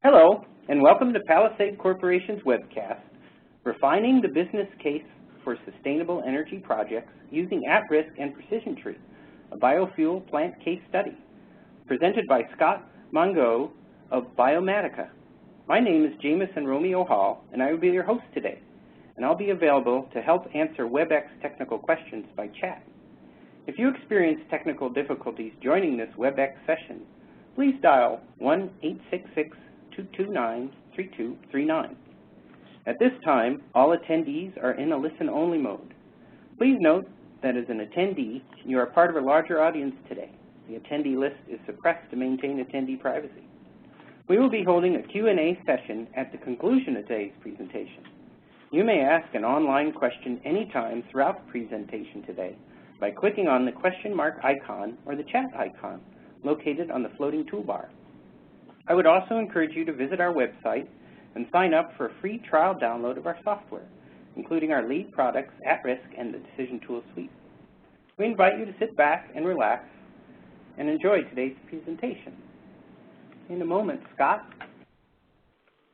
Hello, and welcome to Palisade Corporation's webcast, Refining the Business Case for Sustainable Energy Projects Using At-Risk and PrecisionTree, a biofuel plant case study, presented by Scott Mongeau of Biomatica. My name is Jamison Romeo Hall, and I will be your host today, and I'll be available to help answer WebEx technical questions by chat. If you experience technical difficulties joining this WebEx session, please dial 1-866-229-3239. At this time, all attendees are in a listen-only mode. Please note that as an attendee, you are part of a larger audience today. The attendee list is suppressed to maintain attendee privacy. We will be holding a Q&A session at the conclusion of today's presentation. You may ask an online question anytime throughout the presentation today by clicking on the question mark icon or the chat icon located on the floating toolbar. I would also encourage you to visit our website and sign up for a free trial download of our software, including our lead products, At-Risk, and the Decision Tool Suite. We invite you to sit back and relax and enjoy today's presentation. In a moment, Scott,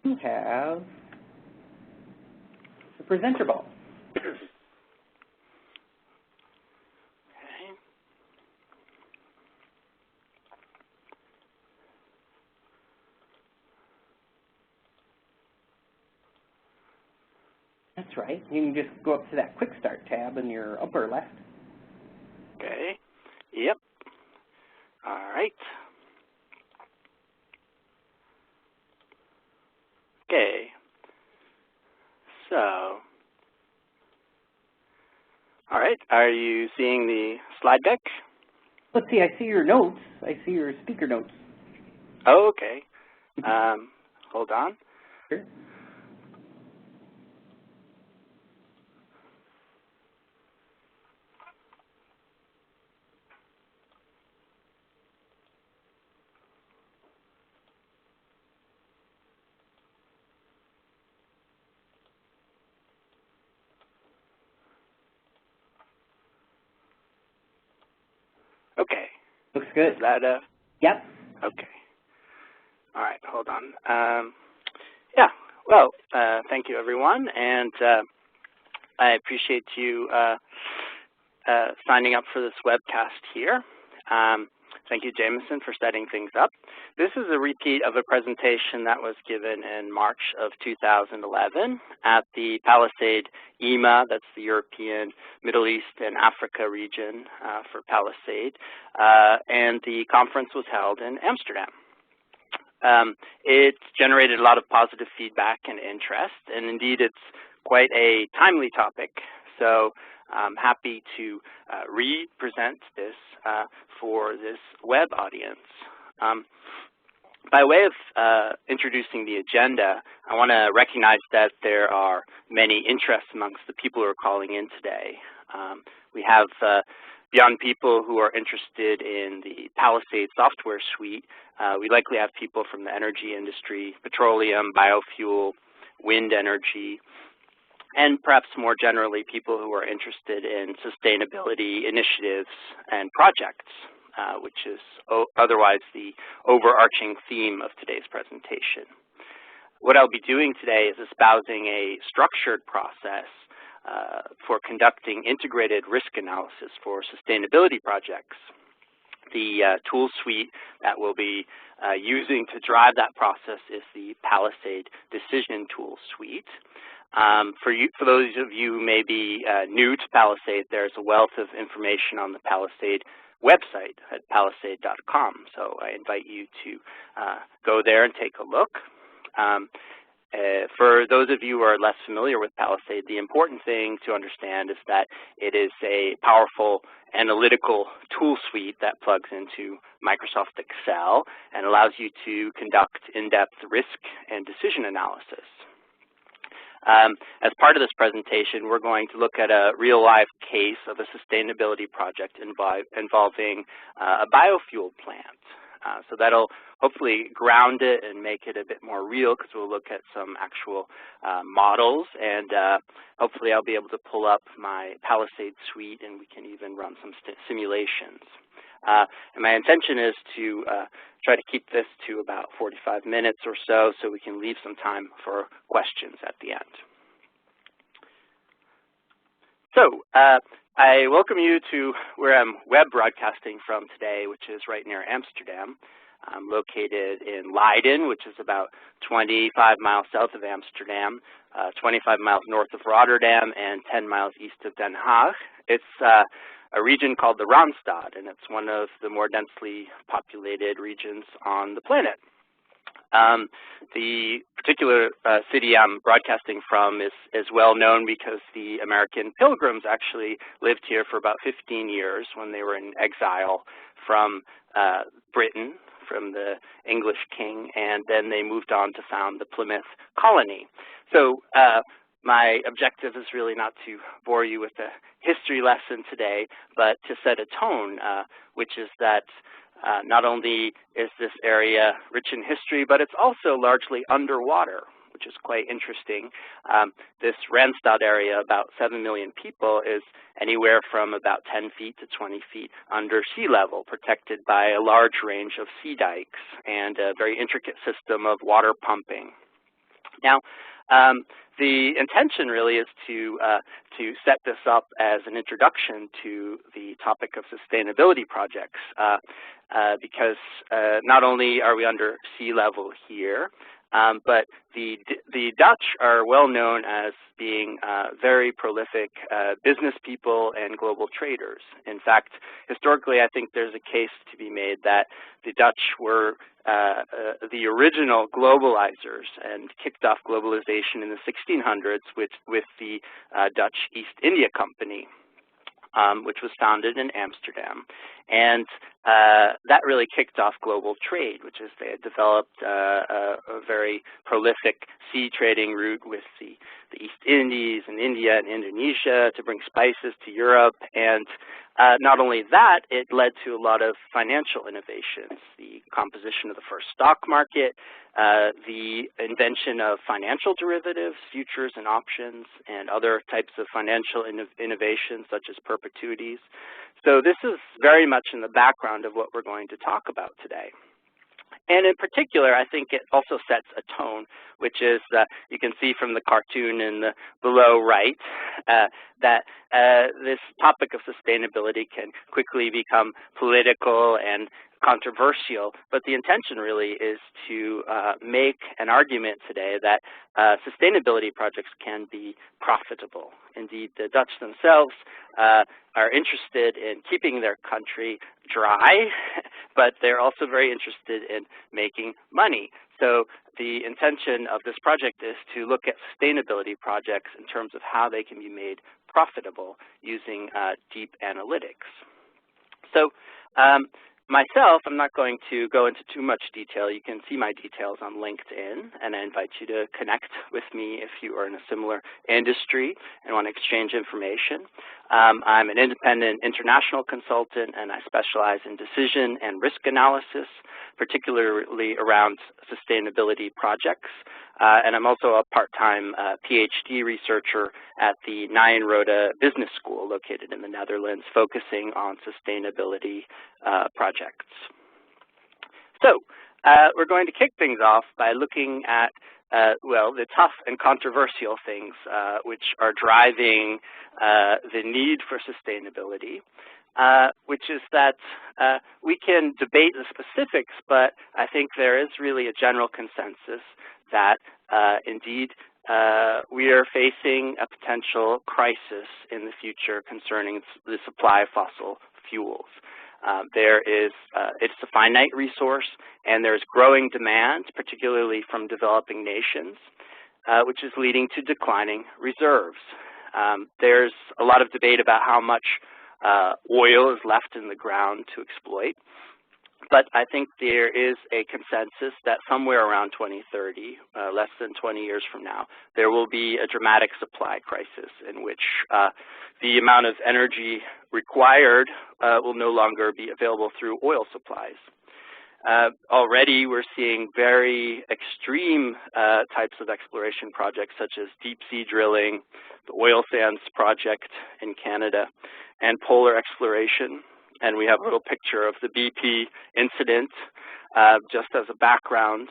you have the presenter ball. That's right. You can just go up to that Quick Start tab in your upper left. Okay. Yep. All right. Okay. So, all right. Are you seeing the slide deck? Let's see. I see your notes. I see your speaker notes. Oh, okay. Hold on. Sure. Okay. Looks good. Is that Yep. Okay. All right. Hold on. Yeah. Well, thank you, everyone, and I appreciate you signing up for this webcast here. Thank you, Jamison, for setting things up. This is a repeat of a presentation that was given in March of 2011 at the Palisade EMA, that's the European, Middle East, and Africa region for Palisade, and the conference was held in Amsterdam. It generated a lot of positive feedback and interest, and indeed it's quite a timely topic. So I'm happy to re-present this for this web audience. By way of introducing the agenda, I want to recognize that there are many interests amongst the people who are calling in today. We have, beyond people who are interested in the Palisade software suite, we likely have people from the energy industry, petroleum, biofuel, wind energy, and perhaps more generally, people who are interested in sustainability initiatives and projects, which is otherwise the overarching theme of today's presentation. What I'll be doing today is espousing a structured process for conducting integrated risk analysis for sustainability projects. The tool suite that we'll be using to drive that process is the Palisade Decision Tool Suite. For those of you who may be new to Palisade, there's a wealth of information on the Palisade website at palisade.com. So I invite you to go there and take a look. For those of you who are less familiar with Palisade, the important thing to understand is that it is a powerful analytical tool suite that plugs into Microsoft Excel and allows you to conduct in-depth risk and decision analysis. As part of this presentation, we're going to look at a real-life case of a sustainability project involving a biofuel plant. So that'll hopefully ground it and make it a bit more real, because we'll look at some actual models, and hopefully I'll be able to pull up my Palisade suite and we can even run some simulations. And my intention is to try to keep this to about 45 minutes or so we can leave some time for questions at the end. So I welcome you to where I'm web broadcasting from today, which is right near Amsterdam. I'm located in Leiden, which is about 25 miles south of Amsterdam, 25 miles north of Rotterdam, and 10 miles east of Den Haag. It's a region called the Randstad, and it's one of the more densely populated regions on the planet. The particular city I'm broadcasting from is well known because the American Pilgrims actually lived here for about 15 years when they were in exile from Britain, from the English king, and then they moved on to found the Plymouth colony. So my objective is really not to bore you with a history lesson today, but to set a tone, which is that not only is this area rich in history, but it's also largely underwater, which is quite interesting. This Randstad area, about 7 million people, is anywhere from about 10 feet to 20 feet under sea level, protected by a large range of sea dikes and a very intricate system of water pumping. Now, the intention really is to set this up as an introduction to the topic of sustainability projects, because not only are we under sea level here, but the Dutch are well known as being very prolific business people and global traders. In fact, historically, I think there's a case to be made that the Dutch were the original globalizers and kicked off globalization in the 1600s with the Dutch East India Company, which was founded in Amsterdam. And that really kicked off global trade, which is they had developed a very prolific sea trading route with the East Indies and India and Indonesia to bring spices to Europe. And not only that, it led to a lot of financial innovations, the composition of the first stock market, the invention of financial derivatives, futures and options, and other types of financial innovations such as perpetuities. So this is very much in the background of what we're going to talk about today. And in particular, I think it also sets a tone, which is you can see from the cartoon in the below right that this topic of sustainability can quickly become political and controversial, but the intention really is to make an argument today that sustainability projects can be profitable. Indeed, the Dutch themselves are interested in keeping their country dry, but they're also very interested in making money. So the intention of this project is to look at sustainability projects in terms of how they can be made profitable using deep analytics. So myself, I'm not going to go into too much detail. You can see my details on LinkedIn, and I invite you to connect with me if you are in a similar industry and want to exchange information. I'm an independent international consultant, and I specialize in decision and risk analysis, particularly around sustainability projects. And I'm also a part-time PhD researcher at the Nyenrode Business School located in the Netherlands, focusing on sustainability projects. So we're going to kick things off by looking at, well, the tough and controversial things which are driving the need for sustainability. Which is that we can debate the specifics, but I think there is really a general consensus that indeed we are facing a potential crisis in the future concerning the supply of fossil fuels. It's a finite resource, and there's growing demand, particularly from developing nations, which is leading to declining reserves. There's a lot of debate about how much oil is left in the ground to exploit, but I think there is a consensus that somewhere around 2030, less than 20 years from now, there will be a dramatic supply crisis in which the amount of energy required will no longer be available through oil supplies. Already we're seeing very extreme types of exploration projects such as deep sea drilling, the oil sands project in Canada, and polar exploration. And we have a little picture of the BP incident just as a background.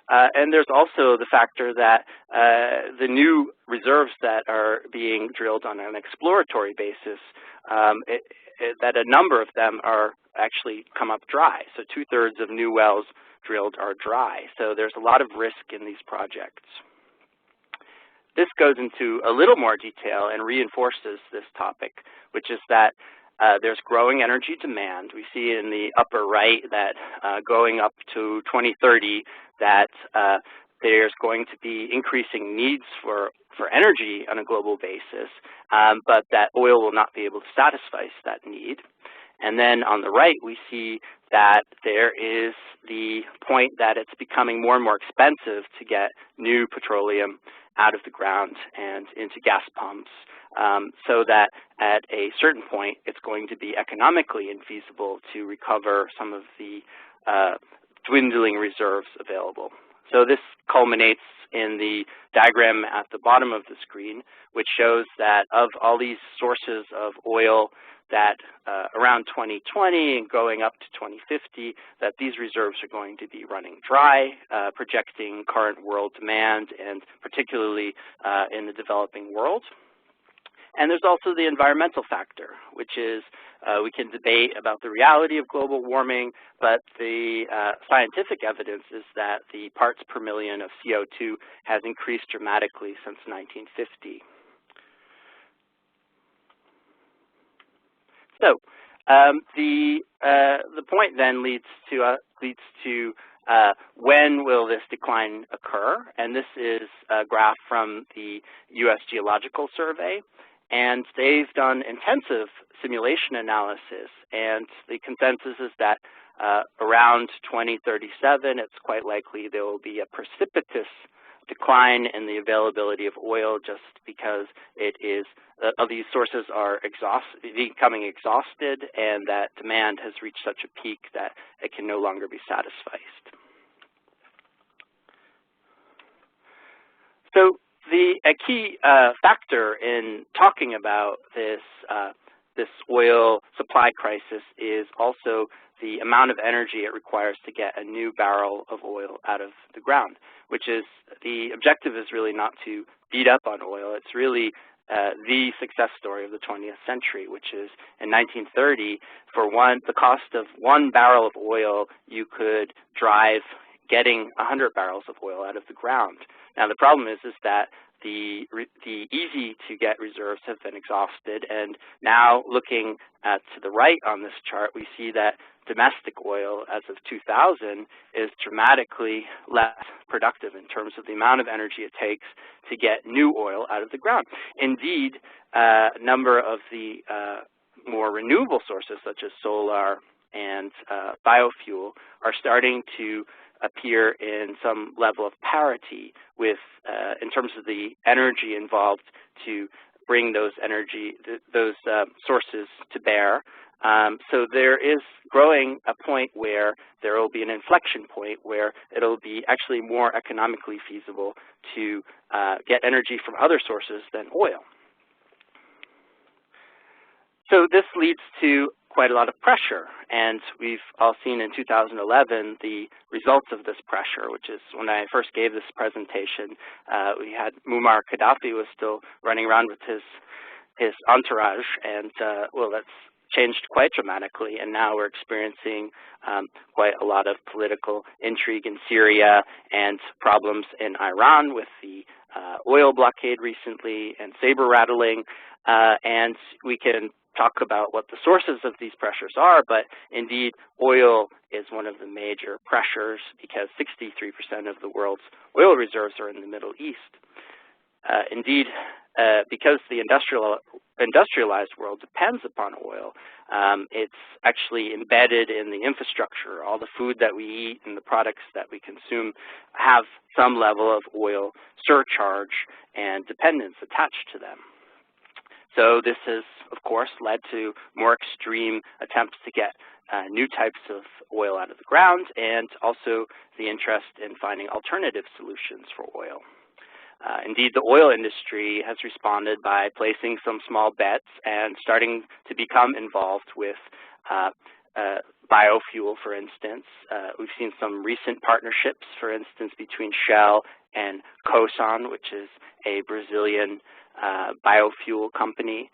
And there's also the factor that the new reserves that are being drilled on an exploratory basis, that a number of them are actually come up dry. So 2/3 of new wells drilled are dry. So there's a lot of risk in these projects. This goes into a little more detail and reinforces this topic, which is that there's growing energy demand. We see in the upper right that going up to 2030 that there's going to be increasing needs for energy on a global basis, but that oil will not be able to satisfy that need. And then on the right, we see that there is the point that it's becoming more and more expensive to get new petroleum out of the ground and into gas pumps, so that at a certain point, it's going to be economically infeasible to recover some of the dwindling reserves available. So this culminates in the diagram at the bottom of the screen, which shows that of all these sources of oil that around 2020 and going up to 2050, that these reserves are going to be running dry, projecting current world demand, and particularly in the developing world. And there's also the environmental factor, which is we can debate about the reality of global warming, but the scientific evidence is that the parts per million of CO2 has increased dramatically since 1950. So the point then leads to when will this decline occur? And this is a graph from the U.S. Geological Survey. And they've done intensive simulation analysis, and the consensus is that around 2037, it's quite likely there will be a precipitous decline in the availability of oil, just because it is these sources are becoming exhausted, and that demand has reached such a peak that it can no longer be satisfied. So a key factor in talking about this oil supply crisis is also the amount of energy it requires to get a new barrel of oil out of the ground, which is the objective is really not to beat up on oil. It's really the success story of the 20th century, which is in 1930, for the cost of 1 barrel of oil, you could drive getting 100 barrels of oil out of the ground. Now the problem is that the easy-to-get reserves have been exhausted, and now looking to the right on this chart, we see that domestic oil as of 2000 is dramatically less productive in terms of the amount of energy it takes to get new oil out of the ground. Indeed, a number of the more renewable sources, such as solar and biofuel, are starting to appear in some level of parity with, in terms of the energy involved to bring those sources to bear. So there is growing a point where there will be an inflection point where it'll be actually more economically feasible to get energy from other sources than oil. So this leads to quite a lot of pressure, and we've all seen in 2011 the results of this pressure, which is when I first gave this presentation, we had Muammar Gaddafi was still running around with his entourage, and well, that's changed quite dramatically, and now we're experiencing quite a lot of political intrigue in Syria and problems in Iran with the oil blockade recently and saber rattling, and we can talk about what the sources of these pressures are, but indeed oil is one of the major pressures because 63% of the world's oil reserves are in the Middle East. Indeed, because the industrialized world depends upon oil, it's actually embedded in the infrastructure. All the food that we eat and the products that we consume have some level of oil surcharge and dependence attached to them. So this has, of course, led to more extreme attempts to get new types of oil out of the ground, and also the interest in finding alternative solutions for oil. Indeed, the oil industry has responded by placing some small bets and starting to become involved with biofuel, for instance. We've seen some recent partnerships, for instance, between Shell and Cosan, which is a Brazilian biofuel company.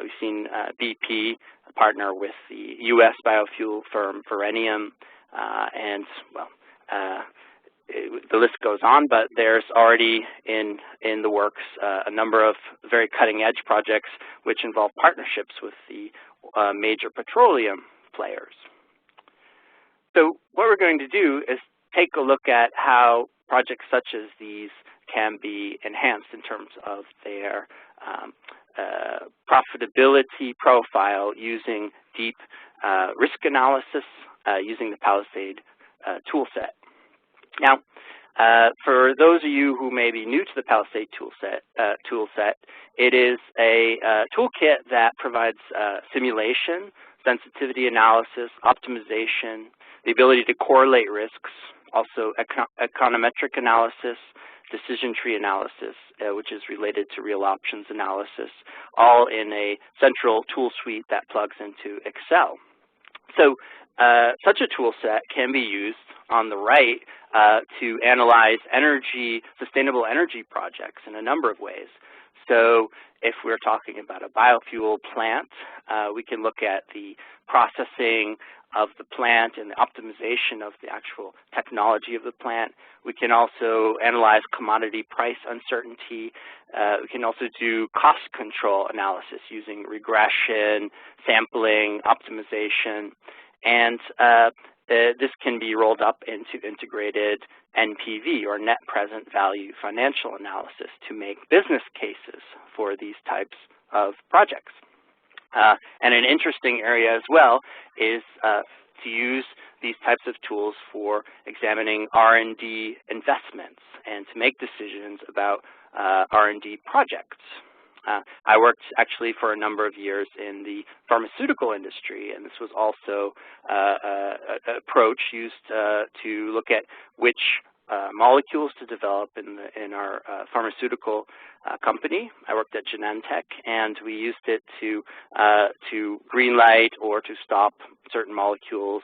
We've seen BP partner with the U.S. biofuel firm Verenium, and, well, the list goes on, but there's already in the works a number of very cutting-edge projects which involve partnerships with the major petroleum players. So what we're going to do is take a look at how projects such as these can be enhanced in terms of their profitability profile using deep risk analysis using the Palisade toolset. Now, for those of you who may be new to the Palisade toolset, it is a toolkit that provides simulation, sensitivity analysis, optimization, the ability to correlate risks, also econometric analysis, decision tree analysis, which is related to real options analysis, all in a central tool suite that plugs into Excel. So such a tool set can be used on the right to analyze sustainable energy projects in a number of ways. So if we're talking about a biofuel plant, we can look at the processing of the plant and the optimization of the actual technology of the plant. We can also analyze commodity price uncertainty. We can also do cost control analysis using regression, sampling, optimization, and this can be rolled up into integrated NPV, or net present value financial analysis, to make business cases for these types of projects. And an interesting area as well is to use these types of tools for examining R&D investments and to make decisions about R&D projects. I worked actually for a number of years in the pharmaceutical industry, and this was also an approach used to look at which molecules to develop in our pharmaceutical company. I worked at Genentech, and we used it to greenlight or to stop certain molecules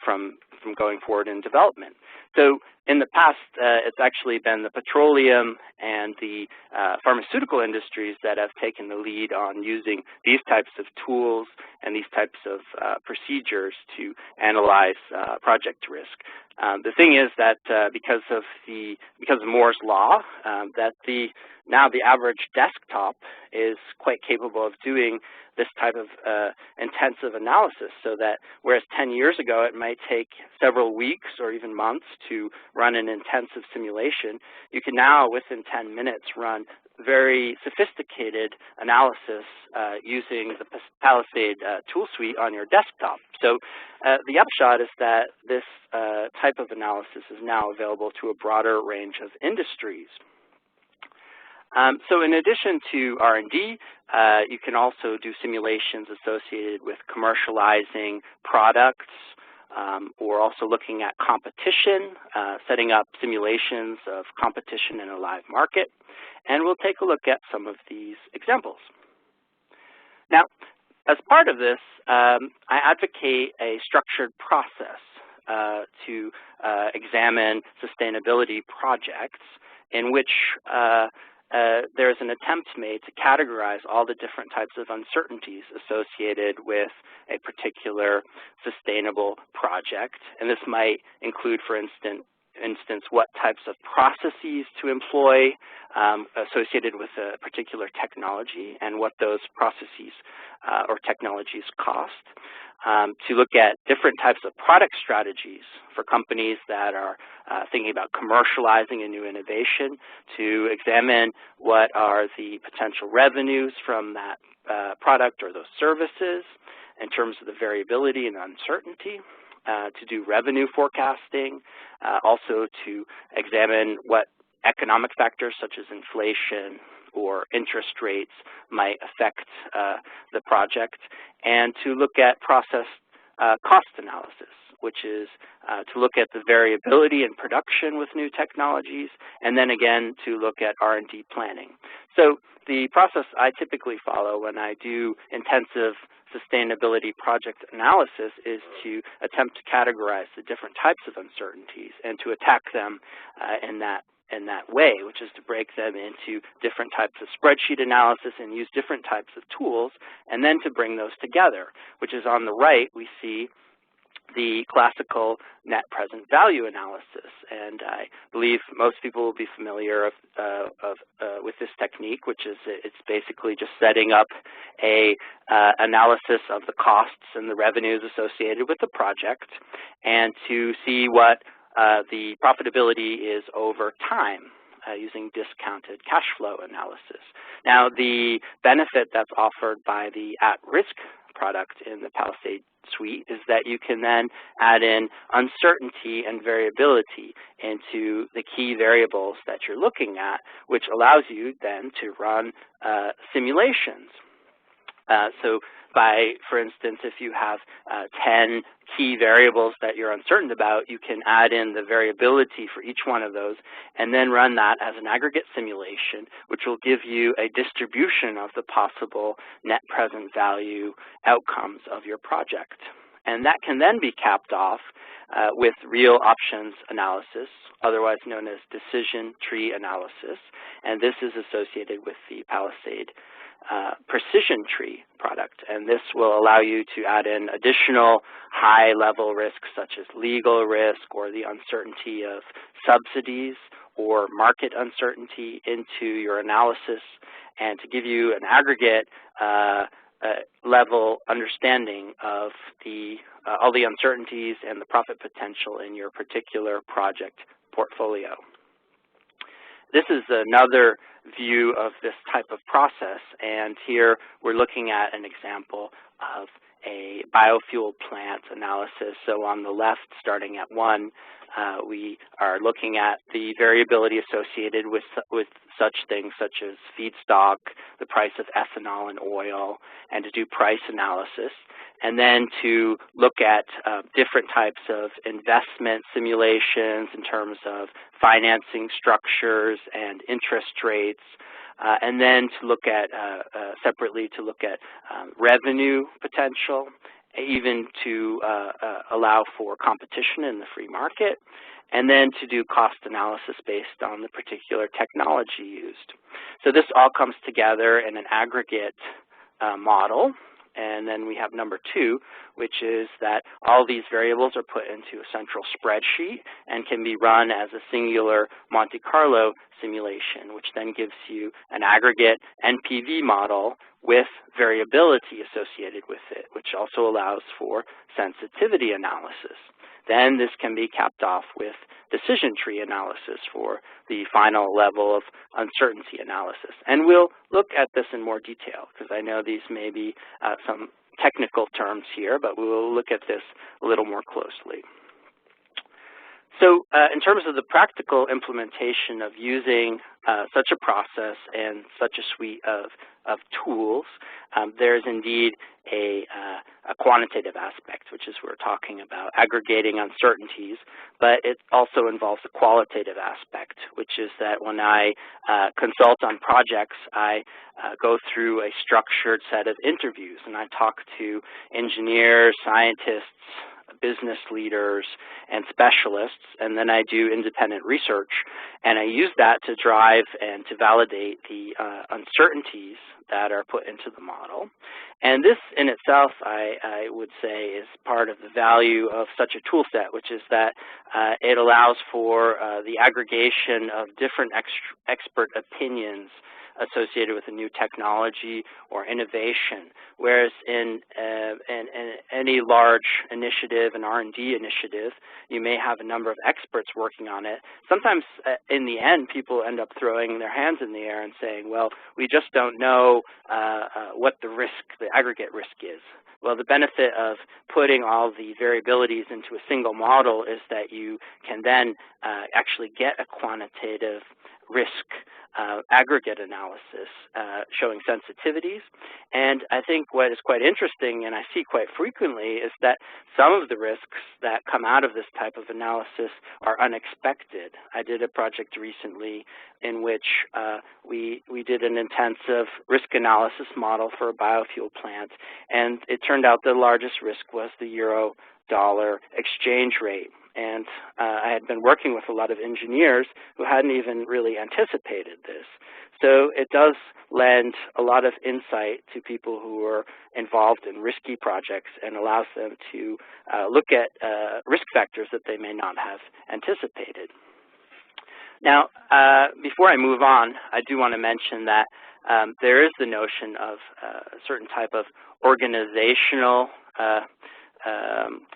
from going forward in development. So in the past, it's actually been the petroleum and the pharmaceutical industries that have taken the lead on using these types of tools and these types of procedures to analyze project risk. The thing is that because of Moore's law, now the average desktop is quite capable of doing this type of intensive analysis, so that whereas 10 years ago it might take several weeks or even months to run an intensive simulation, you can now within 10 minutes run very sophisticated analysis using the Palisade tool suite on your desktop. So the upshot is that this type of analysis is now available to a broader range of industries. So in addition to R&D, you can also do simulations associated with commercializing products, or also looking at competition, setting up simulations of competition in a live market. And we'll take a look at some of these examples. Now, as part of this, I advocate a structured process to examine sustainability projects in which there's an attempt made to categorize all the different types of uncertainties associated with a particular sustainable project. And this might include, for instance, what types of processes to employ associated with a particular technology and what those processes or technologies cost. To look at different types of product strategies for companies that are thinking about commercializing a new innovation, to examine what are the potential revenues from that product or those services in terms of the variability and uncertainty, to do revenue forecasting, also to examine what economic factors such as inflation or interest rates might affect the project, and to look at process cost analysis, which is to look at the variability in production with new technologies, and then again to look at R&D planning. So the process I typically follow when I do intensive sustainability project analysis is to attempt to categorize the different types of uncertainties and to attack them in that way, which is to break them into different types of spreadsheet analysis and use different types of tools, and then to bring those together, which is on the right we see the classical net present value analysis. And I believe most people will be familiar with this technique, which is it's basically just setting up a analysis of the costs and the revenues associated with the project and to see what the profitability is over time using discounted cash flow analysis. Now, the benefit that's offered by the at-risk product in the Palisade suite is that you can then add in uncertainty and variability into the key variables that you're looking at, which allows you then to run simulations. So for instance, if you have 10 key variables that you're uncertain about, you can add in the variability for each one of those and then run that as an aggregate simulation, which will give you a distribution of the possible net present value outcomes of your project. And that can then be capped off with real options analysis, otherwise known as decision tree analysis, and this is associated with the Palisade PrecisionTree product, and this will allow you to add in additional high-level risks such as legal risk or the uncertainty of subsidies or market uncertainty into your analysis, and to give you an aggregate level understanding of all the uncertainties and the profit potential in your particular project portfolio. This is another view of this type of process, and here we're looking at an example of a biofuel plant analysis. So on the left, starting at 1, we are looking at the variability associated with such things such as feedstock, the price of ethanol and oil, and to do price analysis, and then to look at different types of investment simulations in terms of financing structures and interest rates, and then to look at separately to look at revenue potential, even to allow for competition in the free market, and then to do cost analysis based on the particular technology used. So this all comes together in an aggregate model. And then we have number 2, which is that all these variables are put into a central spreadsheet and can be run as a singular Monte Carlo simulation, which then gives you an aggregate NPV model with variability associated with it, which also allows for sensitivity analysis. Then this can be capped off with decision tree analysis for the final level of uncertainty analysis. And we'll look at this in more detail because I know these may be some technical terms here, but we will look at this a little more closely. So in terms of the practical implementation of using such a process and such a suite of tools, there is indeed a quantitative aspect, which is we're talking about aggregating uncertainties, but it also involves a qualitative aspect, which is that when I consult on projects, I go through a structured set of interviews, and I talk to engineers, scientists, business leaders, and specialists, and then I do independent research, and I use that to drive and to validate the uncertainties that are put into the model. And this in itself, I would say, is part of the value of such a tool set, which is that it allows for the aggregation of different expert opinions associated with a new technology or innovation, whereas in any large initiative, an R&D initiative, you may have a number of experts working on it. Sometimes in the end, people end up throwing their hands in the air and saying, well, we just don't know what the aggregate risk is. Well, the benefit of putting all the variabilities into a single model is that you can then actually get a quantitative risk aggregate analysis showing sensitivities. And I think what is quite interesting, and I see quite frequently, is that some of the risks that come out of this type of analysis are unexpected. I did a project recently in which we did an intensive risk analysis model for a biofuel plant, and it turned out the largest risk was the euro-dollar exchange rate. And I had been working with a lot of engineers who hadn't even really anticipated this. So it does lend a lot of insight to people who are involved in risky projects and allows them to look at risk factors that they may not have anticipated. Now, before I move on, I do want to mention that there is the notion of a certain type of organizational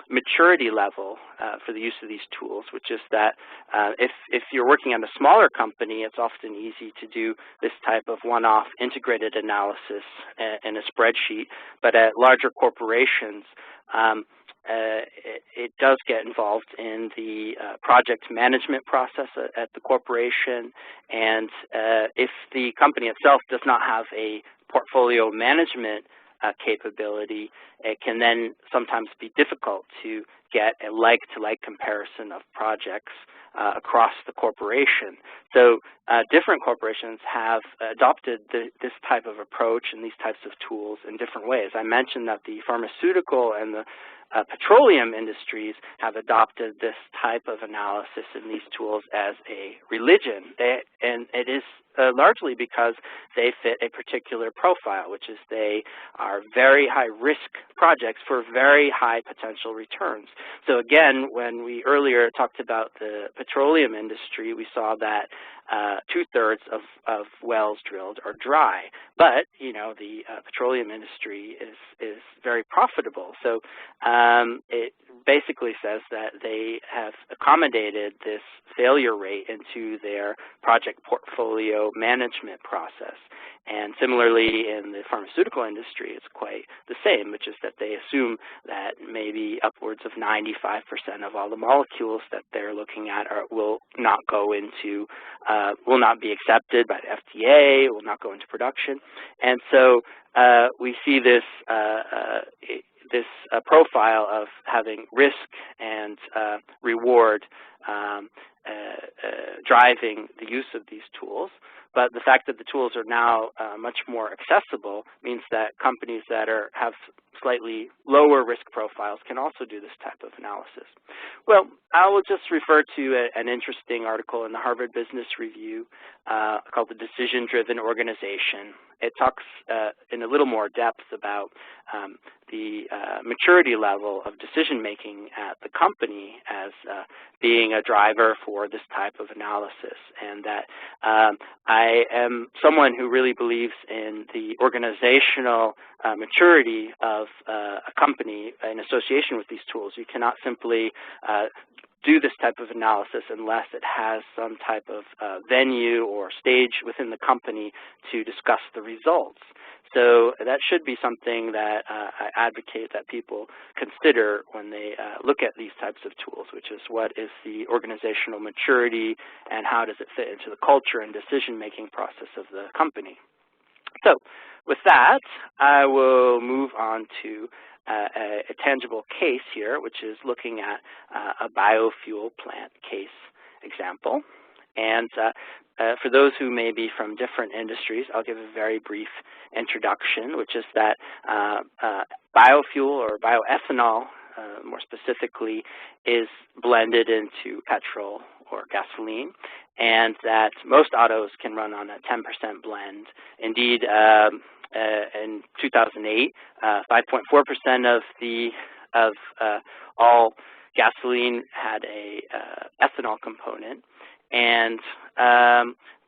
maturity level for the use of these tools, which is that if you're working on a smaller company, it's often easy to do this type of one-off integrated analysis in a spreadsheet. But at larger corporations, it does get involved in the project management process at the corporation. And if the company itself does not have a portfolio management capability, it can then sometimes be difficult to get a like-to-like comparison of projects across the corporation. So different corporations have adopted this type of approach and these types of tools in different ways. I mentioned that the pharmaceutical and the petroleum industries have adopted this type of analysis and these tools as a religion. And it is largely because they fit a particular profile, which is they are very high-risk projects for very high potential returns. So again, when we earlier talked about the petroleum industry, we saw that 2/3 of wells drilled are dry. But, you know, the petroleum industry is very profitable. So it basically says that they have accommodated this failure rate into their project portfolio management process. And similarly, in the pharmaceutical industry, it's quite the same, which is that they assume that maybe upwards of 95% of all the molecules that they're looking at will not go into, will not be accepted by the FDA, will not go into production. And so we see this profile of having risk and reward driving the use of these tools. But the fact that the tools are now much more accessible means that companies that have slightly lower risk profiles can also do this type of analysis. Well, I will just refer to an interesting article in the Harvard Business Review called The Decision-Driven Organization. It talks in a little more depth about the maturity level of decision-making at the company as being a driver for this type of analysis, and that I am someone who really believes in the organizational maturity of a company in association with these tools. You cannot simply do this type of analysis unless it has some type of venue or stage within the company to discuss the results. So that should be something that I advocate that people consider when they look at these types of tools, which is what is the organizational maturity and how does it fit into the culture and decision-making process of the company. So with that, I will move on to a tangible case here, which is looking at a biofuel plant case example. And for those who may be from different industries, I'll give a very brief introduction, which is that biofuel or bioethanol, more specifically, is blended into petrol or gasoline, and that most autos can run on a 10% blend. Indeed, in 2008, 5.4% of all gasoline had a ethanol component, and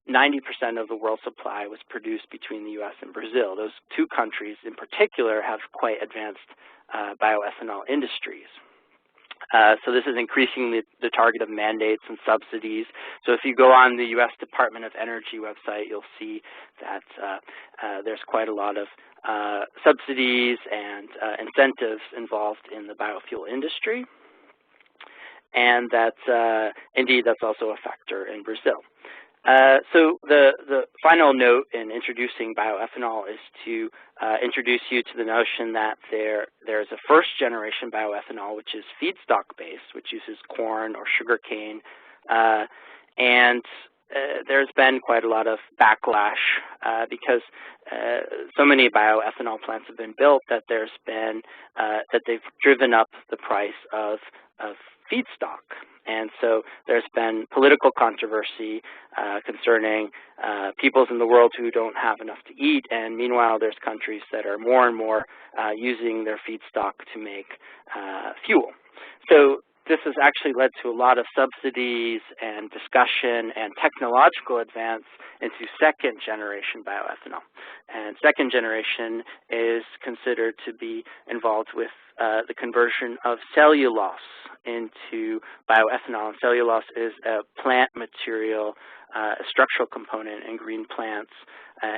90% of the world supply was produced between the U.S. and Brazil. Those two countries in particular have quite advanced bioethanol industries. So this is increasing the target of mandates and subsidies. So if you go on the U.S. Department of Energy website, you'll see that there's quite a lot of subsidies and incentives involved in the biofuel industry. And that, indeed, that's also a factor in Brazil. So the final note in introducing bioethanol is to introduce you to the notion that there's a first-generation bioethanol, which is feedstock-based, which uses corn or sugarcane, and there's been quite a lot of backlash because so many bioethanol plants have been built that there's been that they've driven up the price of feedstock. And so there's been political controversy concerning peoples in the world who don't have enough to eat, and meanwhile there's countries that are more and more using their feedstock to make fuel. So this has actually led to a lot of subsidies and discussion and technological advance into second-generation bioethanol. And second generation is considered to be involved with the conversion of cellulose into bioethanol. And cellulose is a plant material, a structural component in green plants,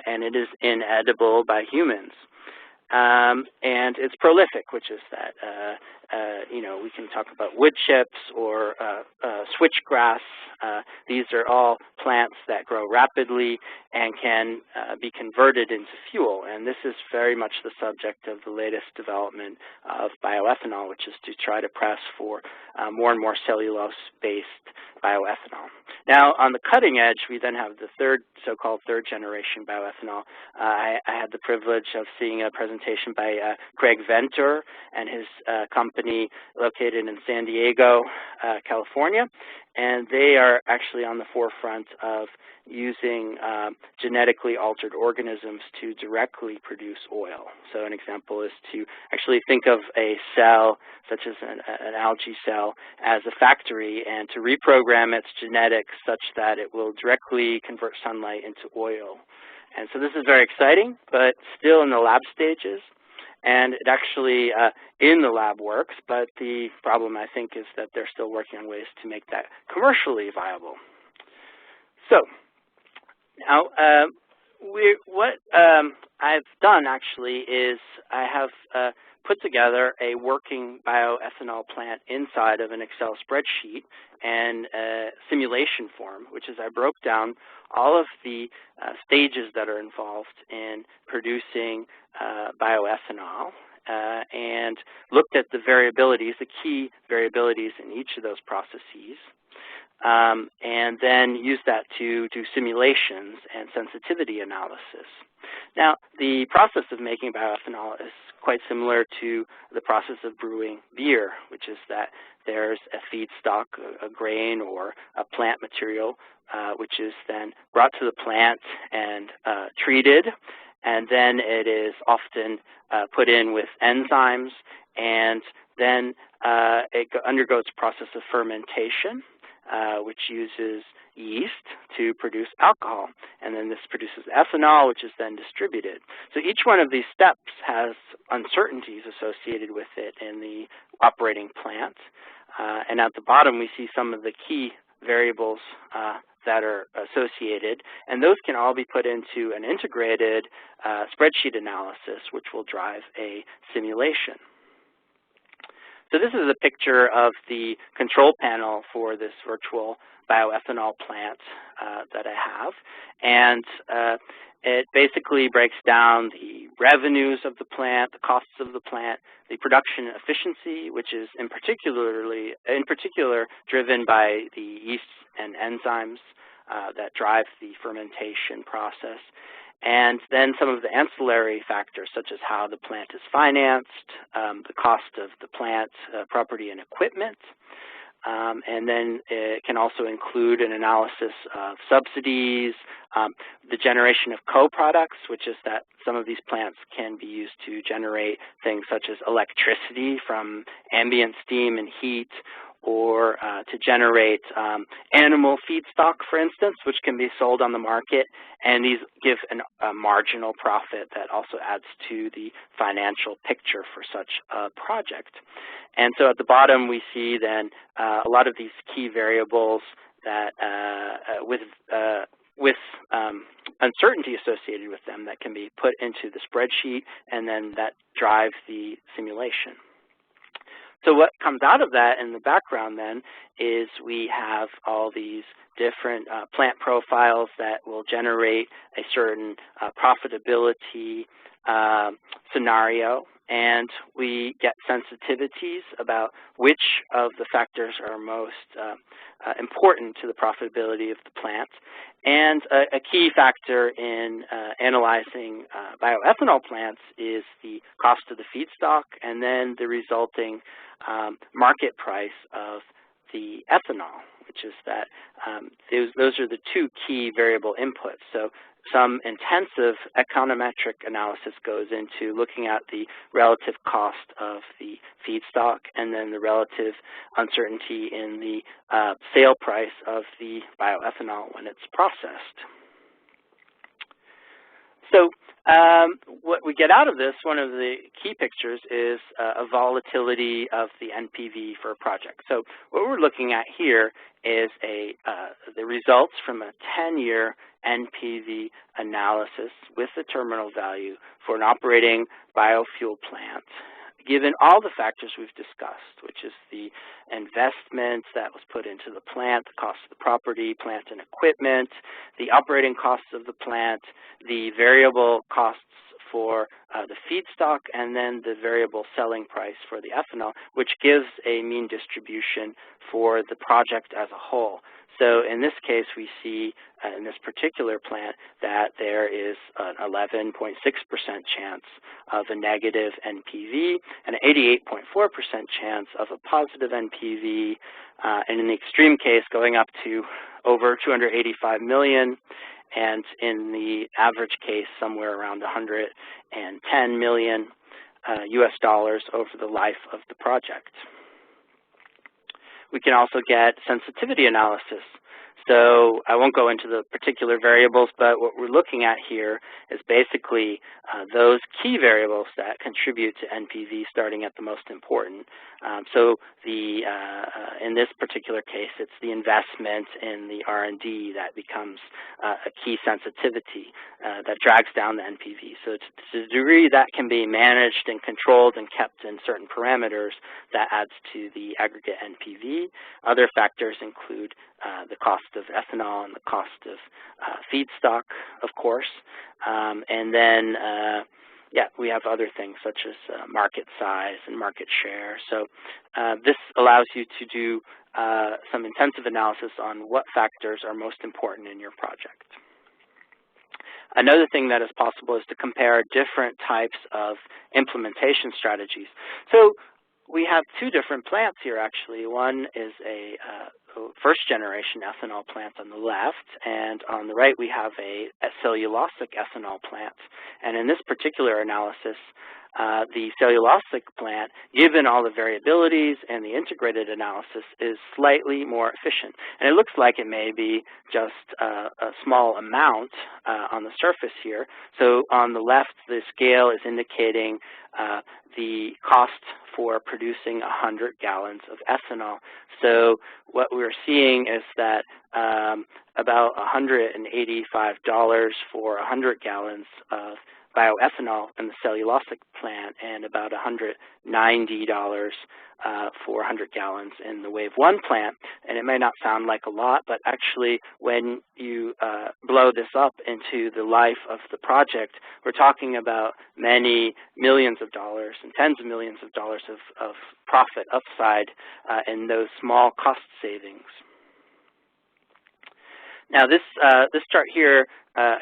and it is inedible by humans. And it's prolific, which is that, we can talk about wood chips or switchgrass. These are all plants that grow rapidly and can be converted into fuel. And this is very much the subject of the latest development of bioethanol, which is to try to press for more and more cellulose-based bioethanol. Now, on the cutting edge, we then have the so-called third-generation bioethanol. I had the privilege of seeing a presentation by Craig Venter and his company located in San Diego, California, and they are actually on the forefront of using genetically altered organisms to directly produce oil. So an example is to actually think of a cell, such as an algae cell, as a factory, and to reprogram its genetics such that it will directly convert sunlight into oil. And so this is very exciting, but still in the lab stages. And it actually, in the lab works, but the problem, I think, is that they're still working on ways to make that commercially viable. So, now, what I've done, actually, is I have put together a working bioethanol plant inside of an Excel spreadsheet and simulation form, which is I broke down all of the stages that are involved in producing bioethanol and looked at the variabilities, the key variabilities in each of those processes, and then use that to do simulations and sensitivity analysis. Now, the process of making bioethanol is quite similar to the process of brewing beer, which is that there's a feedstock, a grain or a plant material, which is then brought to the plant and treated, and then it is often put in with enzymes, and then it undergoes a process of fermentation, which uses yeast to produce alcohol, and then this produces ethanol, which is then distributed. So each one of these steps has uncertainties associated with it in the operating plant, and at the bottom we see some of the key variables that are associated, and those can all be put into an integrated spreadsheet analysis, which will drive a simulation. So this is a picture of the control panel for this virtual bioethanol plant that I have, and it basically breaks down the revenues of the plant, the costs of the plant, the production efficiency, which is in particular driven by the yeasts and enzymes that drive the fermentation process, and then some of the ancillary factors, such as how the plant is financed, the cost of the plant, property and equipment, and then it can also include an analysis of subsidies, the generation of co-products, which is that some of these plants can be used to generate things such as electricity from ambient steam and heat, or to generate animal feedstock, for instance, which can be sold on the market, and these give a marginal profit that also adds to the financial picture for such a project. And so at the bottom we see then a lot of these key variables that with uncertainty associated with them that can be put into the spreadsheet, and then that drives the simulation. So what comes out of that in the background then is we have all these different plant profiles that will generate a certain profitability scenario, and we get sensitivities about which of the factors are most important to the profitability of the plant. And a key factor in analyzing bioethanol plants is the cost of the feedstock and then the resulting market price of the ethanol, which is that those are the two key variable inputs. So some intensive econometric analysis goes into looking at the relative cost of the feedstock and then the relative uncertainty in the sale price of the bioethanol when it's processed. So what we get out of this, one of the key pictures is a volatility of the NPV for a project. So what we're looking at here is the results from a 10-year NPV analysis with the terminal value for an operating biofuel plant, given all the factors we've discussed, which is the investment that was put into the plant, the cost of the property, plant and equipment, the operating costs of the plant, the variable costs for the feedstock, and then the variable selling price for the ethanol, which gives a mean distribution for the project as a whole. So in this case, we see in this particular plant that there is an 11.6% chance of a negative NPV and an 88.4% chance of a positive NPV, and in the extreme case, going up to over 285 million, and in the average case, somewhere around 110 million US dollars over the life of the project. We can also get sensitivity analysis. So I won't go into the particular variables, but what we're looking at here is basically those key variables that contribute to NPV, starting at the most important. So in this particular case, it's the investment in the R&D that becomes a key sensitivity that drags down the NPV. So to the degree that can be managed and controlled and kept in certain parameters, that adds to the aggregate NPV. Other factors include the cost of ethanol and the cost of feedstock, of course. And then, we have other things such as market size and market share. So this allows you to do some intensive analysis on what factors are most important in your project. Another thing that is possible is to compare different types of implementation strategies. So we have two different plants here, actually. One is a first-generation ethanol plant on the left, and on the right we have a cellulosic ethanol plant. And in this particular analysis, the cellulosic plant, given all the variabilities and the integrated analysis, is slightly more efficient. And it looks like it may be just a small amount on the surface here. So on the left, the scale is indicating the cost for producing 100 gallons of ethanol. So what we're seeing is that about $185 for 100 gallons of bioethanol in the cellulosic plant, and about $190 for 100 gallons in the Wave 1 plant. And it may not sound like a lot, but actually when you blow this up into the life of the project, we're talking about many millions of dollars and tens of millions of dollars of profit upside in those small cost savings. Now this chart here,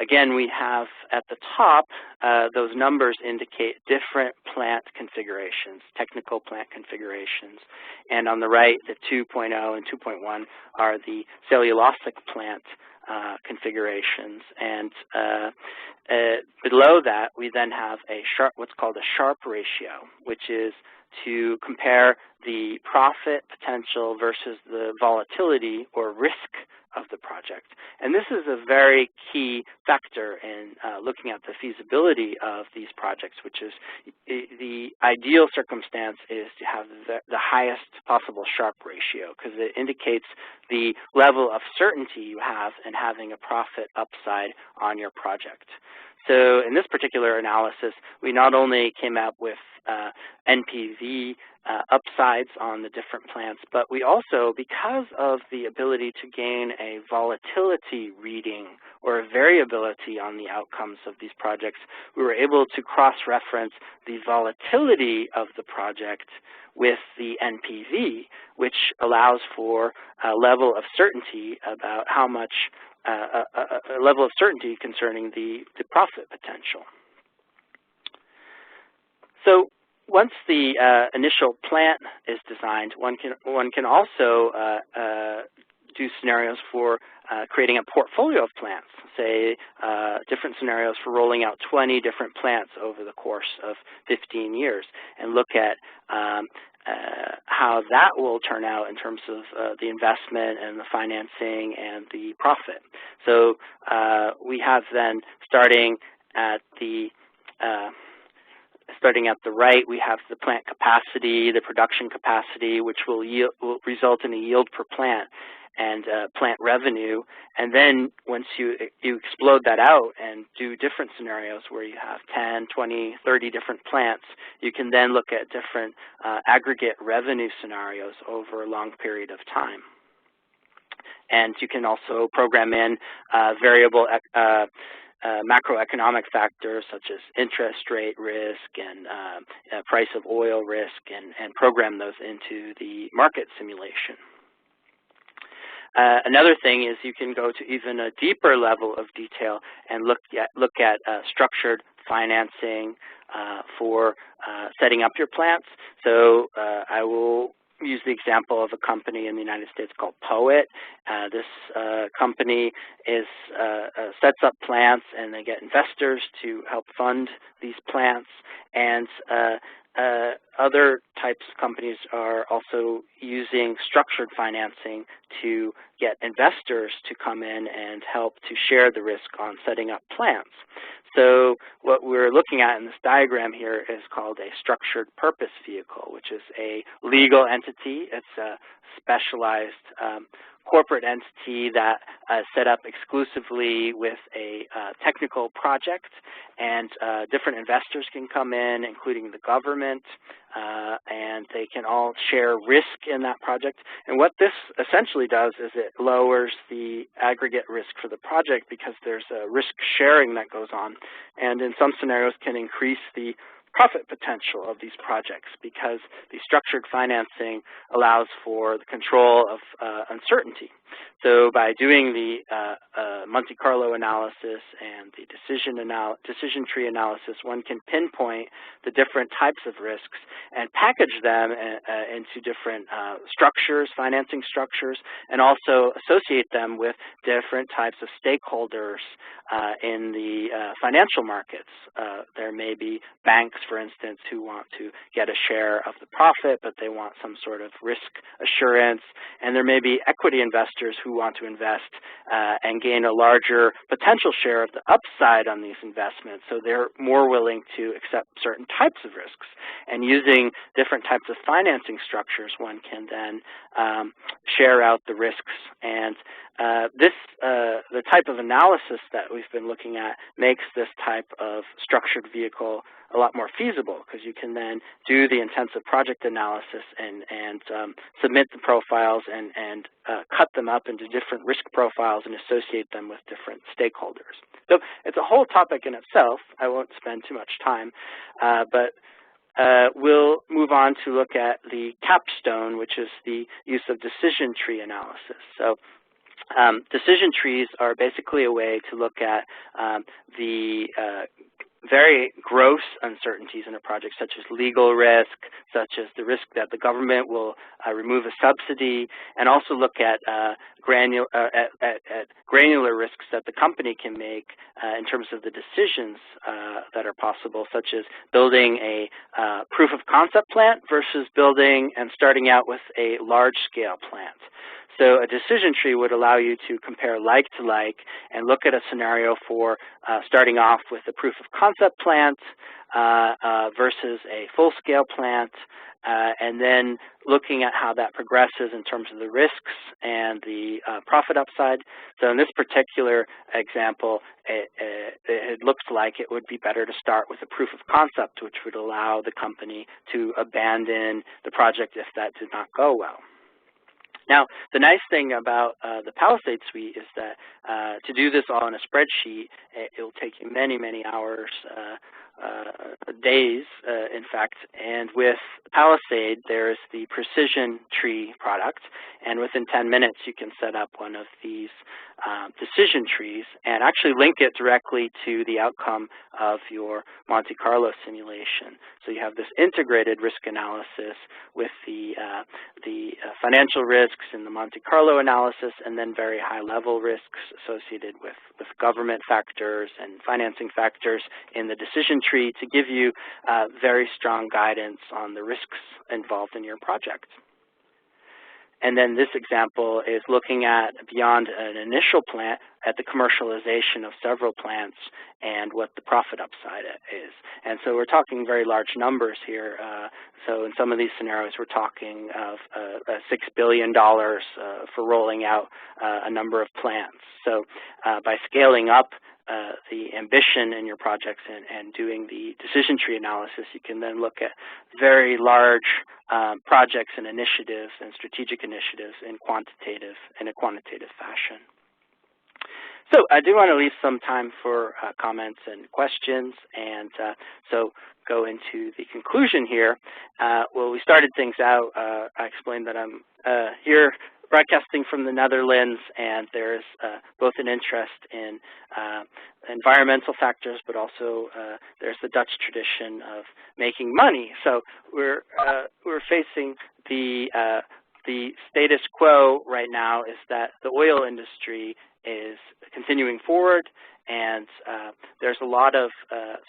again, we have at the top, those numbers indicate different plant configurations, technical plant configurations. And on the right, the 2.0 and 2.1 are the cellulosic plant configurations. And below that, we then have what's called a Sharp ratio, which is to compare the profit potential versus the volatility or risk of the project. And this is a very key factor in looking at the feasibility of these projects, which is the ideal circumstance is to have the highest possible Sharp ratio, because it indicates the level of certainty you have in having a profit upside on your project. So in this particular analysis, we not only came up with NPV upsides on the different plants, but we also, because of the ability to gain a volatility reading or a variability on the outcomes of these projects, we were able to cross-reference the volatility of the project with the NPV, which allows for a level of certainty about how much, a level of certainty concerning the profit potential. So once the initial plant is designed, one can also do scenarios for creating a portfolio of plants, say different scenarios for rolling out 20 different plants over the course of 15 years, and look at how that will turn out in terms of the investment and the financing and the profit. So we have then starting at the right, we have the plant capacity, the production capacity, which will result in a yield per plant and plant revenue. And then once you explode that out and do different scenarios where you have 10, 20, 30 different plants, you can then look at different aggregate revenue scenarios over a long period of time. And you can also program in variable macroeconomic factors such as interest rate risk and price of oil risk, and program those into the market simulation. Another thing is you can go to even a deeper level of detail and look at structured financing for setting up your plants. So I will use the example of a company in the United States called POET. This company sets up plants, and they get investors to help fund these plants. And other types of companies are also using structured financing to get investors to come in and help to share the risk on setting up plants. So what we're looking at in this diagram here is called a structured purpose vehicle, which is a legal entity. It's a specialized corporate entity that is set up exclusively with a technical project, and different investors can come in, including the government, and they can all share risk in that project. And what this essentially does is it lowers the aggregate risk for the project because there's a risk sharing that goes on, and in some scenarios can increase the profit potential of these projects because the structured financing allows for the control of uncertainty. So by doing the Monte Carlo analysis and the decision tree analysis, one can pinpoint the different types of risks and package them into different structures, financing structures, and also associate them with different types of stakeholders in the financial markets. There may be banks, for instance, who want to get a share of the profit, but they want some sort of risk assurance. And there may be equity investors who want to invest and gain a larger potential share of the upside on these investments. So they're more willing to accept certain types of risks. And using different types of financing structures, one can then share out the risks. And the type of analysis that we've been looking at makes this type of structured vehicle a lot more feasible, because you can then do the intensive project analysis and submit the profiles and cut them up into different risk profiles and associate them with different stakeholders. So it's a whole topic in itself. I won't spend too much time, but we'll move on to look at the capstone, which is the use of decision tree analysis. So decision trees are basically a way to look at the very gross uncertainties in a project, such as legal risk, such as the risk that the government will remove a subsidy, and also look at granular risks that the company can make in terms of the decisions that are possible, such as building a proof of concept plant versus building and starting out with a large-scale plant. So a decision tree would allow you to compare like to like and look at a scenario for starting off with a proof of concept plant versus a full-scale plant, and then looking at how that progresses in terms of the risks and the profit upside. So in this particular example, it looks like it would be better to start with a proof of concept, which would allow the company to abandon the project if that did not go well. Now, the nice thing about the Palisade suite is that to do this all in a spreadsheet, it will take you many, many hours, days, in fact. And with Palisade, there's the PrecisionTree product, and within 10 minutes, you can set up one of these decision trees and actually link it directly to the outcome of your Monte Carlo simulation. So you have this integrated risk analysis with the financial risks in the Monte Carlo analysis, and then very high-level risks associated with government factors and financing factors in the decision tree to give you very strong guidance on the risks involved in your project. And then this example is looking at beyond an initial plant at the commercialization of several plants and what the profit upside is. And so we're talking very large numbers here. So in some of these scenarios, we're talking of $6 billion for rolling out a number of plants. So by scaling up the ambition in your projects and doing the decision tree analysis, you can then look at very large projects and initiatives and strategic initiatives in a quantitative fashion. So I do want to leave some time for comments and questions, and so go into the conclusion here. Well, we started things out. I explained that I'm here broadcasting from the Netherlands, and there's both an interest in environmental factors, but also there's the Dutch tradition of making money. So we're facing the status quo right now is that the oil industry is continuing forward, and there's a lot of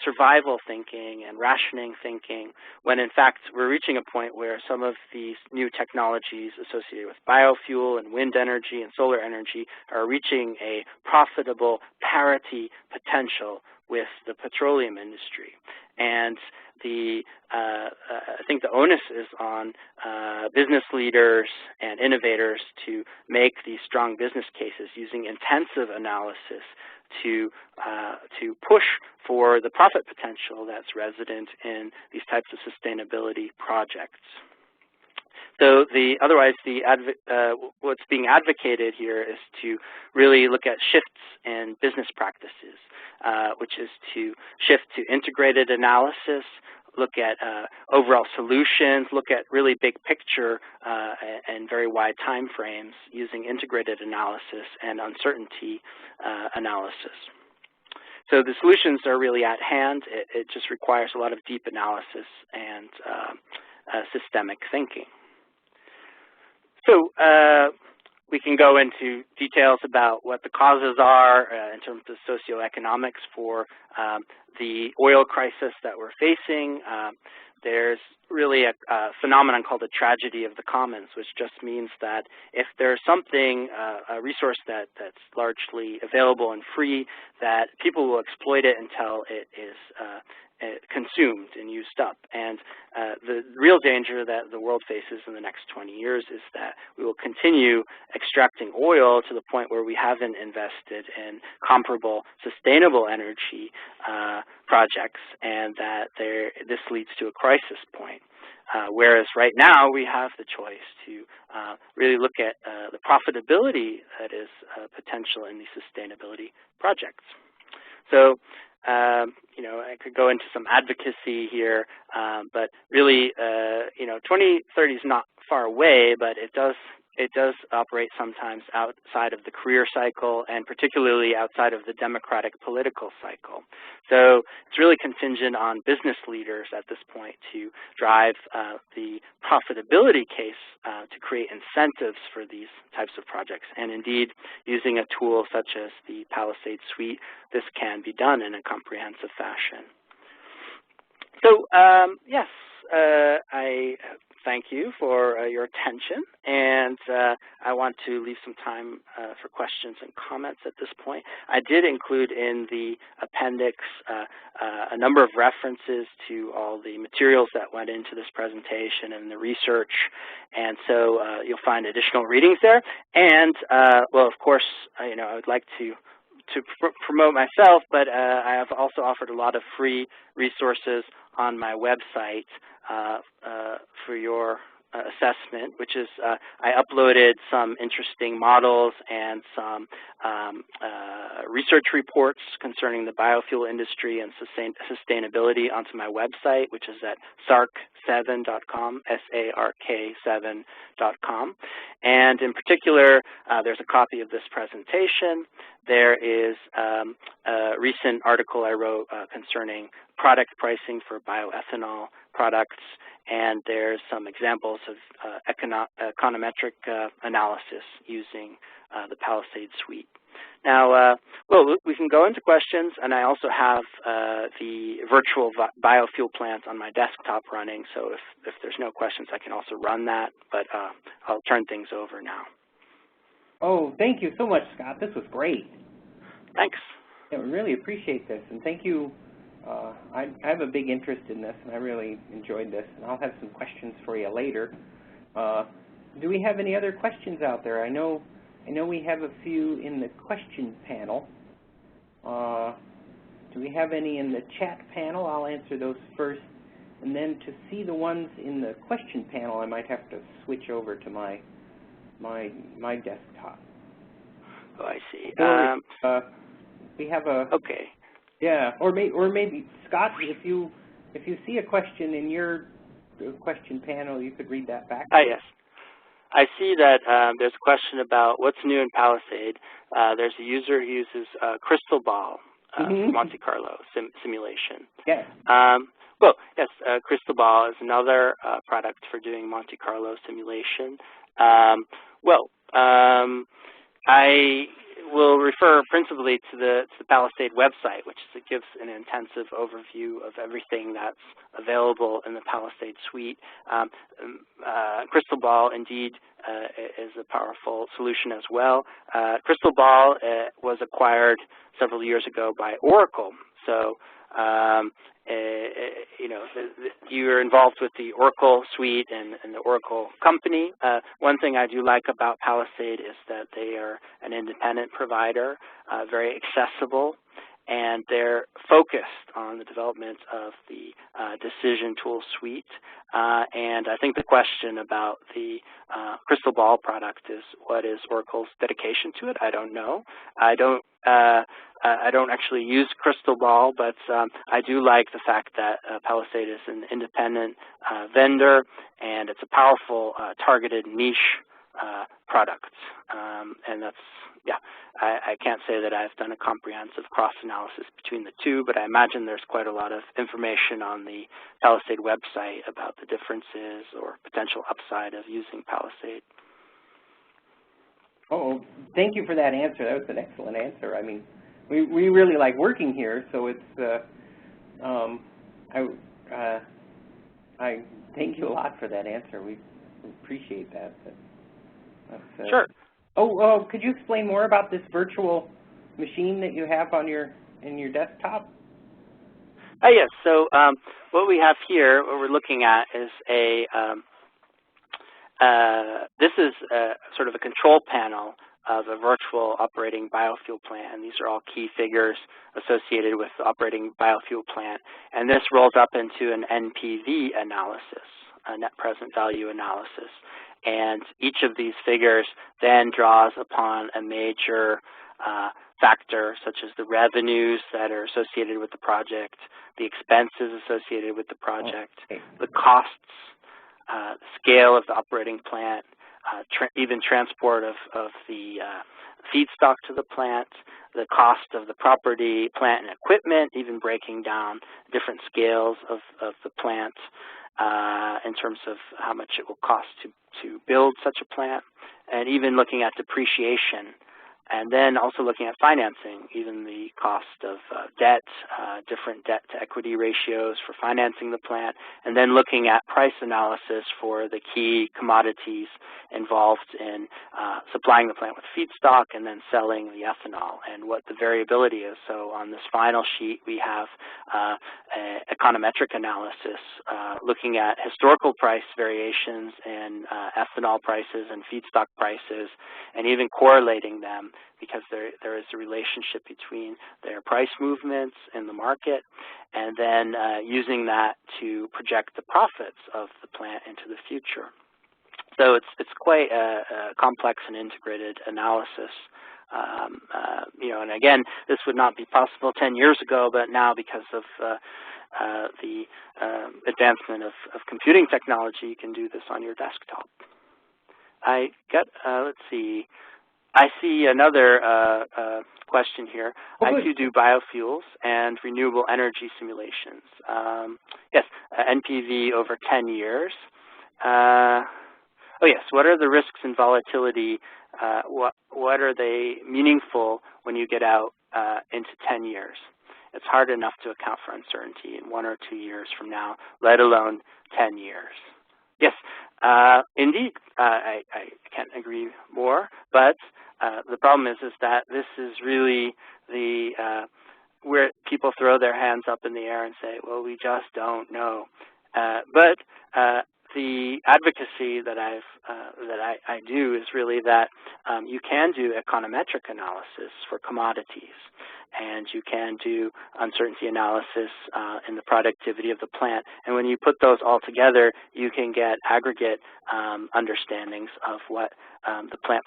survival thinking and rationing thinking, when in fact we're reaching a point where some of these new technologies associated with biofuel and wind energy and solar energy are reaching a profitable parity potential with the petroleum industry. And I think the onus is on business leaders and innovators to make these strong business cases using intensive analysis to push for the profit potential that's resident in these types of sustainability projects. So what's being advocated here is to really look at shifts in business practices, which is to shift to integrated analysis, look at overall solutions, look at really big picture and very wide time frames using integrated analysis and uncertainty analysis. So the solutions are really at hand. It just requires a lot of deep analysis and systemic thinking. So we can go into details about what the causes are in terms of socioeconomics for the oil crisis that we're facing. There's really a phenomenon called the tragedy of the commons, which just means that if there's something, a resource that's largely available and free, that people will exploit it until it is consumed and used up. And the real danger that the world faces in the next 20 years is that we will continue extracting oil to the point where we haven't invested in comparable sustainable energy projects, and that this leads to a crisis point. Whereas right now we have the choice to really look at the profitability that is potential in these sustainability projects. So I could go into some advocacy here, but really, 2030 is not far away, but it does operate sometimes outside of the career cycle, and particularly outside of the democratic political cycle. So it's really contingent on business leaders at this point to drive the profitability case to create incentives for these types of projects. And indeed, using a tool such as the Palisade suite, this can be done in a comprehensive fashion. So yes, I thank you for your attention, and I want to leave some time for questions and comments at this point. I did include in the appendix a number of references to all the materials that went into this presentation and the research, and so you'll find additional readings there. And well, of course, I would like to promote myself, but I have also offered a lot of free resources on my website for your assessment, which is I uploaded some interesting models and some research reports concerning the biofuel industry and sustainability onto my website, which is at sark7.com, SARK7.com. And in particular, there's a copy of this presentation. There is a recent article I wrote concerning product pricing for bioethanol products, and there's some examples of econometric analysis using the Palisade suite. Now, well, we can go into questions, and I also have the virtual biofuel plant on my desktop running, so if there's no questions, I can also run that, but I'll turn things over now. Oh, thank you so much, Scott. This was great. Thanks. Yeah, we really appreciate this, and thank you. I have a big interest in this, and I really enjoyed this, and I'll have some questions for you later. Do we have any other questions out there? I know we have a few in the question panel. Do we have any in the chat panel? I'll answer those first, and then to see the ones in the question panel, I might have to switch over to my desktop. Oh, I see. We have a okay. Yeah, or maybe Scott, if you see a question in your question panel, you could read that back. Yes. I see that there's a question about what's new in Palisade. There's a user who uses Crystal Ball for Monte Carlo simulation. Yes. Well, yes, Crystal Ball is another product for doing Monte Carlo simulation. I will refer principally to the Palisade website, which gives an intensive overview of everything that's available in the Palisade suite. Crystal Ball, indeed, is a powerful solution as well. Crystal Ball was acquired several years ago by Oracle, so you're involved with the Oracle suite and the Oracle company. One thing I do like about Palisade is that they are an independent provider, very accessible, and they're focused on the development of the decision tool suite. And I think the question about the Crystal Ball product is, what is Oracle's dedication to it? I don't know. I don't actually use Crystal Ball, but I do like the fact that Palisade is an independent vendor, and it's a powerful targeted niche product. And that's, yeah, I can't say that I've done a comprehensive cross-analysis between the two, but I imagine there's quite a lot of information on the Palisade website about the differences or potential upside of using Palisade. Oh, thank you for that answer. That was an excellent answer. I mean, we really like working here, so it's I thank you a lot for that answer. We appreciate that. Sure. Oh, could you explain more about this virtual machine that you have on in your desktop? Yes. So what we have here, what we're looking at, is this is sort of a control panel of a virtual operating biofuel plant, and these are all key figures associated with the operating biofuel plant. And this rolls up into an NPV analysis, a net present value analysis. And each of these figures then draws upon a major factor, such as the revenues that are associated with the project, the expenses associated with the project, the costs, the scale of the operating plant, even transport of the feedstock to the plant, the cost of the property, plant, and equipment, even breaking down different scales of the plant in terms of how much it will cost to build such a plant, and even looking at depreciation And then also looking at financing, even the cost of debt, different debt-to-equity ratios for financing the plant, and then looking at price analysis for the key commodities involved in supplying the plant with feedstock and then selling the ethanol and what the variability is. So on this final sheet, we have econometric analysis looking at historical price variations in ethanol prices and feedstock prices, and even correlating them, because there is a relationship between their price movements in the market, and then using that to project the profits of the plant into the future. So it's quite a complex and integrated analysis. And again, this would not be possible 10 years ago, but now because of the advancement of computing technology, you can do this on your desktop. Let's see. I see another question here. I too do biofuels and renewable energy simulations. Yes, NPV over 10 years. Oh yes, what are the risks and volatility? What are they meaningful when you get out into 10 years? It's hard enough to account for uncertainty in 1 or 2 years from now, let alone 10 years. Yes, indeed, I can't agree more, but the problem is that this is really the where people throw their hands up in the air and say, well, we just don't know. But the advocacy that I do is really that you can do econometric analysis for commodities, and you can do uncertainty analysis in the productivity of the plant. And when you put those all together, you can get aggregate understandings of what the plant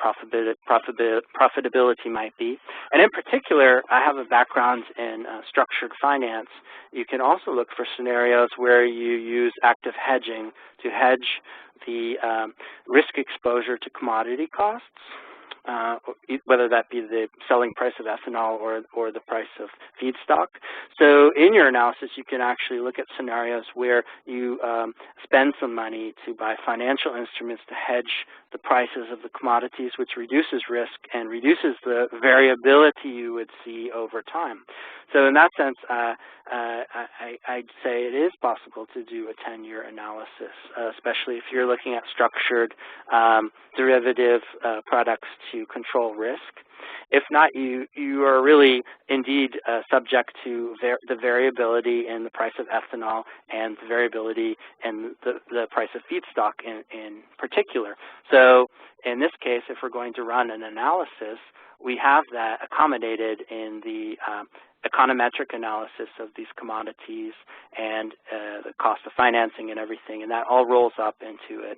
profitability might be. And in particular, I have a background in structured finance. You can also look for scenarios where you use active hedging to hedge the risk exposure to commodity costs, whether that be the selling price of ethanol or the price of feedstock. So in your analysis, you can actually look at scenarios where you spend some money to buy financial instruments to hedge the prices of the commodities, which reduces risk and reduces the variability you would see over time. So in that sense, I'd say it is possible to do a 10-year analysis, especially if you're looking at structured derivative products to control risk. If not, you are really indeed subject to the variability in the price of ethanol and the variability in the price of feedstock in particular. So in this case, if we're going to run an analysis, we have that accommodated in the econometric analysis of these commodities and the cost of financing and everything, and that all rolls up into an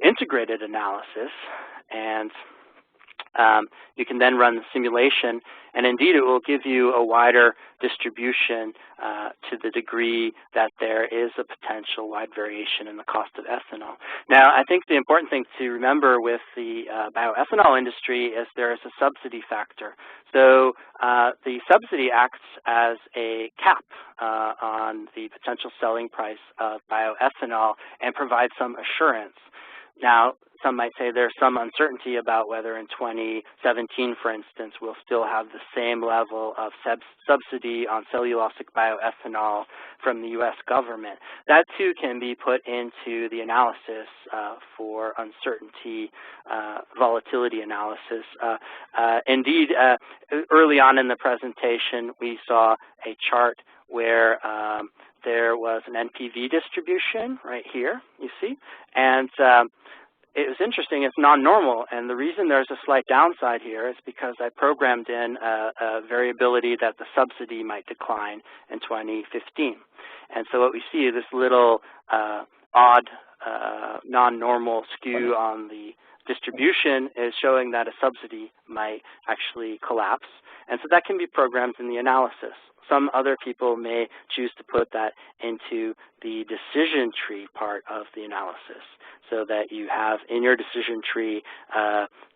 integrated analysis. And you can then run the simulation, and indeed it will give you a wider distribution to the degree that there is a potential wide variation in the cost of ethanol. Now, I think the important thing to remember with the bioethanol industry is there is a subsidy factor. So the subsidy acts as a cap on the potential selling price of bioethanol and provides some assurance. Now, some might say there's some uncertainty about whether in 2017, for instance, we'll still have the same level of subsidy on cellulosic bioethanol from the U.S. government. That, too, can be put into the analysis for uncertainty volatility analysis. Indeed, early on in the presentation, we saw a chart where there was an NPV distribution right here, you see, and it was interesting, it's non-normal, and the reason there's a slight downside here is because I programmed in a variability that the subsidy might decline in 2015. And so what we see is this little odd non-normal skew on the distribution is showing that a subsidy might actually collapse. And so that can be programmed in the analysis. Some other people may choose to put that into the decision tree part of the analysis, so that you have in your decision tree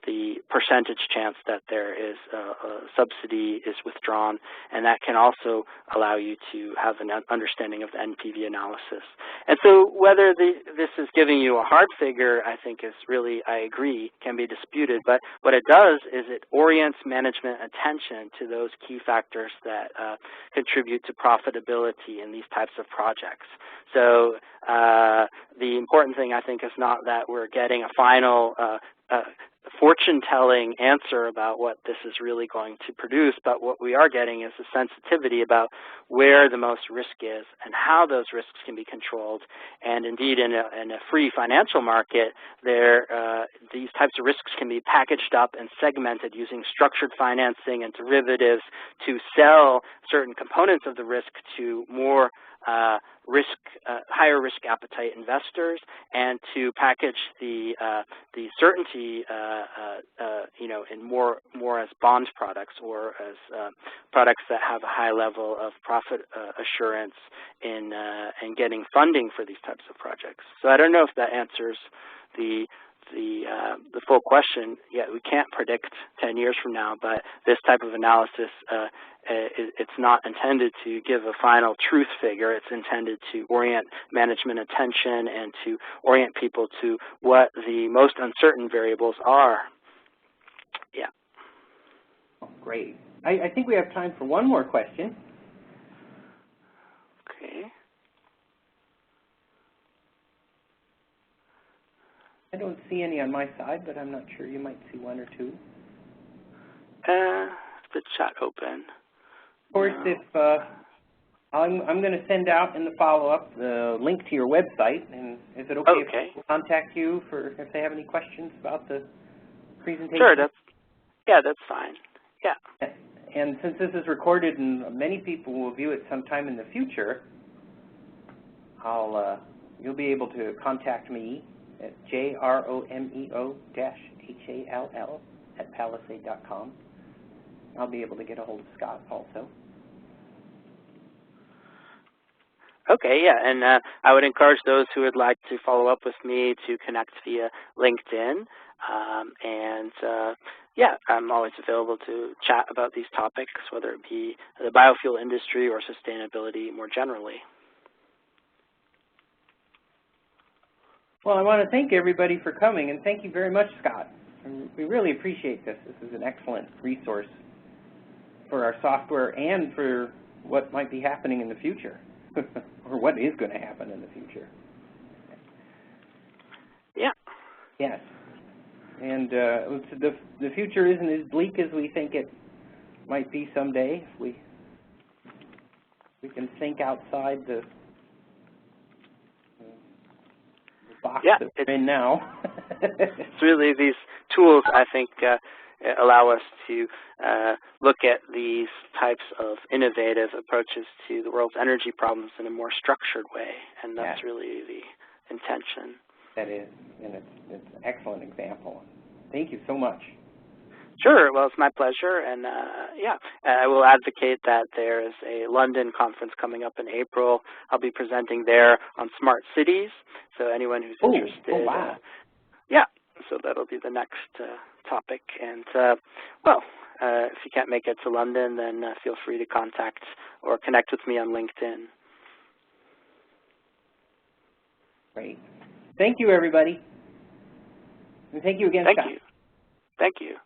the percentage chance that there is a subsidy is withdrawn, and that can also allow you to have an understanding of the NPV analysis. And so whether this is giving you a hard figure, I think is really, I agree, can be disputed, but what it does is it orients management attention to those key factors that contribute to profitability in these types of projects. So the important thing, I think, is not that we're getting a final fortune-telling answer about what this is really going to produce, but what we are getting is a sensitivity about where the most risk is and how those risks can be controlled. And indeed, in a free financial market, these types of risks can be packaged up and segmented using structured financing and derivatives to sell certain components of the risk to more higher risk appetite investors, and to package the certainty, in more as bond products, or as products that have a high level of profit assurance in getting funding for these types of projects. So I don't know if that answers the full question. Yeah, we can't predict 10 years from now, but this type of analysis, it's not intended to give a final truth figure. It's intended to orient management attention and to orient people to what the most uncertain variables are. Yeah. Oh, great. I think we have time for one more question. Okay. I don't see any on my side, but I'm not sure. You might see one or two. The chat open. Of course, if I'm going to send out in the follow-up the link to your website, and is it okay if people contact you if they have any questions about the presentation? Sure, that's fine. Yeah. And since this is recorded and many people will view it sometime in the future, you'll be able to contact me at JROMEO-HALL@palisade.com. I'll be able to get a hold of Scott also. Okay, yeah, and I would encourage those who would like to follow up with me to connect via LinkedIn. Yeah, I'm always available to chat about these topics, whether it be the biofuel industry or sustainability more generally. Well, I want to thank everybody for coming, and thank you very much, Scott. We really appreciate this. This is an excellent resource for our software and for what might be happening in the future, or what is going to happen in the future. Yeah. Yes. And the future isn't as bleak as we think it might be someday. If we can think outside the box that we're in now. It's really these tools, I think, allow us to look at these types of innovative approaches to the world's energy problems in a more structured way, and that's really the intention. That is, and it's an excellent example. Thank you so much. Sure. Well, it's my pleasure, and I will advocate that there is a London conference coming up in April. I'll be presenting there on smart cities, so anyone who's interested. Oh, wow. So that'll be the next topic. And, if you can't make it to London, then feel free to contact or connect with me on LinkedIn. Great. Thank you, everybody. And thank you again, Scott. Thank you.